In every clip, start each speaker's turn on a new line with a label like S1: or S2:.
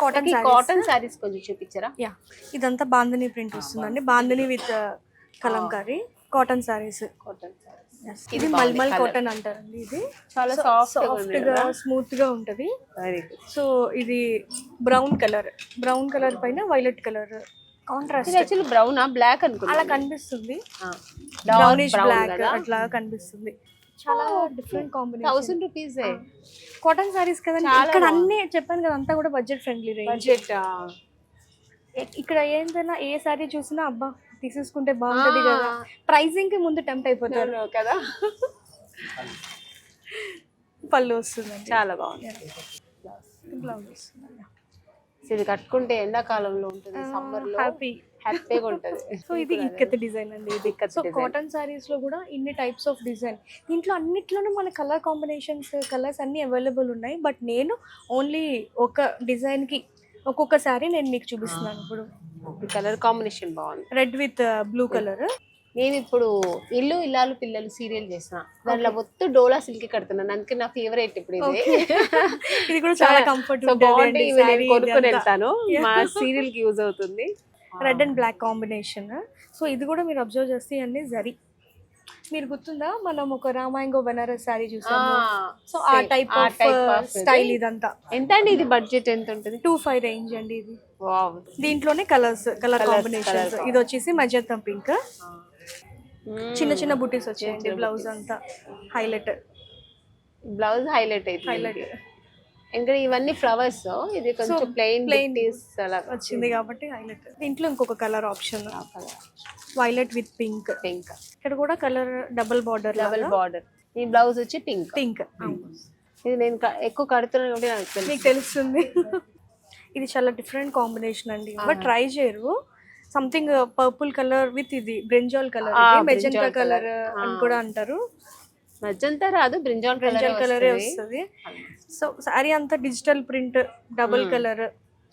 S1: Cotton saris కొంచెం చూపించరా?
S2: Yeah, ఇదంతా బాందిని ప్రింట్ వస్తుందండి. Bandhani with Kalamkari cotton saris.
S1: Cotton
S2: ఇది మల్మల్ కాటన్ అంటారండి. ఇది
S1: చాలా
S2: సాఫ్ట్ గా స్మూత్ గా ఉంటది. సో ఇది బ్రౌన్ కలర్ పైన వైలెట్ కలర్ కాంట్రాస్ట్.
S1: యాక్చువల్లీ బ్రౌనా బ్లాక్ అనుకున్నా,
S2: అలా కనిపిస్తుంది. బ్రౌనిష్ బ్లాక్ అట్లా కనిపిస్తుంది. చాలా different combination.
S1: 1000 rupees
S2: cotton saris కదండి. ఇక్కడ అన్ని చెప్పాను కదా, అంతా కూడా బడ్జెట్ ఫ్రెండ్లీ రేంజ్.
S1: బడ్జెట్
S2: ఇక్కడ ఏంటైనా ఏ సారీ చూసినా అబ్బా తీసేసుకుంటే బాగుంటది కదా, ప్రైజింగ్ కి ముందు టెంప్ట్ అయిపోతారు
S1: కదా.
S2: పళ్ళు వస్తుందండి,
S1: చాలా బాగుంది.
S2: బ్లౌజ్ వస్తుందండి.
S1: ఇది కట్టుకుంటే ఎండాకాలంలో ఉంటుంది, సమ్మర్ లో హ్యాపీగా ఉంటుంది.
S2: సో ఇది ఇక్కత్ డిజైన్ అండి. ఇది సో కాటన్ సారీస్ లో కూడా ఇన్ని టైప్స్ ఆఫ్ డిజైన్. దీంట్లో అన్నిట్లోనూ మన కలర్ కాంబినేషన్స్, కలర్స్ అన్ని అవైలబుల్ ఉన్నాయి. బట్ నేను ఓన్లీ ఒక డిజైన్ కి ఒక్కొక్క సారీ నేను మీకు చూపిస్తున్నాను. ఇప్పుడు
S1: కలర్ కాంబినేషన్ బాగుంది,
S2: రెడ్ విత్ బ్లూ కలర్.
S1: నేను ఇప్పుడు ఇల్లు ఇల్లాలు పిల్లలు సీరియల్ చేసిన దాంట్లో మొత్తం డోలా సిల్క్ కడుతున్నాను, అందుకే నా ఫేవరెట్ ఇప్పుడు ఇది.
S2: ఇది కూడా చాలా కంఫర్ట్
S1: బాగుంది, కొనుక్కొని వెళ్తాను, మా సీరియల్ కి యూజ్ అవుతుంది.
S2: Red and black combination. So ఇది కూడా మీరు అబ్జర్వ్ చేస్తే అన్ని జరీ. మీరు గుర్తుందా, మనం ఒక రామాయంగో బనారస్ సారీ చూసాము. సో ఆ టైప్ ఆఫ్ స్టైల్ ఇదంతా.
S1: ఎంత అండి ఇది? బడ్జెట్ ఎంత ఉంటుంది?
S2: 25 రేంజ్ అండి ఇది. దీంట్లోనే కలర్ కాంబినేషన్స్. ఇది వచ్చేసి మజంతా పింక్, చిన్న చిన్న బుటీస్ వచ్చాయండి. బ్లౌజ్ అంతా హైలైట్,
S1: బ్లౌజ్ హైలైట్ ఇంకా ఇవన్నీ ఫ్లవర్స్. ఇది కొంచెం ప్లెయిన్ అలా
S2: వచ్చింది కాబట్టి హైలైట్. దీంట్లో ఇంకొక colour option, violet with pink. ఇక్కడ కూడా కలర్ డబుల్ బార్డర్.
S1: ఈ బ్లౌజ్ వచ్చి పింక్. ఇది నేను ఎక్కువ కడుతున్నాను కాబట్టి
S2: మీకు తెలుస్తుంది. ఇది చాలా డిఫరెంట్ కాంబినేషన్ అండి, బట్ ట్రై చేయరు. సంథింగ్ పర్పుల్ కలర్ విత్ ఇది బ్రింజాల్ కలర్, మెజెంటా కలర్ అని కూడా అంటారు.
S1: మజంతా రాదు, బ్రింజాల్
S2: కలరే వస్తుంది. సో సారీ అంతా digital print, double colour.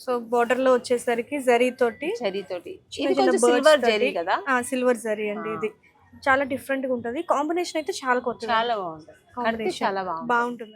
S2: So border లో వచ్చేసరికి జరీ తోటి
S1: సిల్వర్ జరీ కదా,
S2: సిల్వర్ జరీ అండి. ఇది చాలా డిఫరెంట్ గా ఉంటది. కాంబినేషన్ అయితే చాలా కొత్త,
S1: చాలా బాగుంటుంది.
S2: బాగుంటుంది.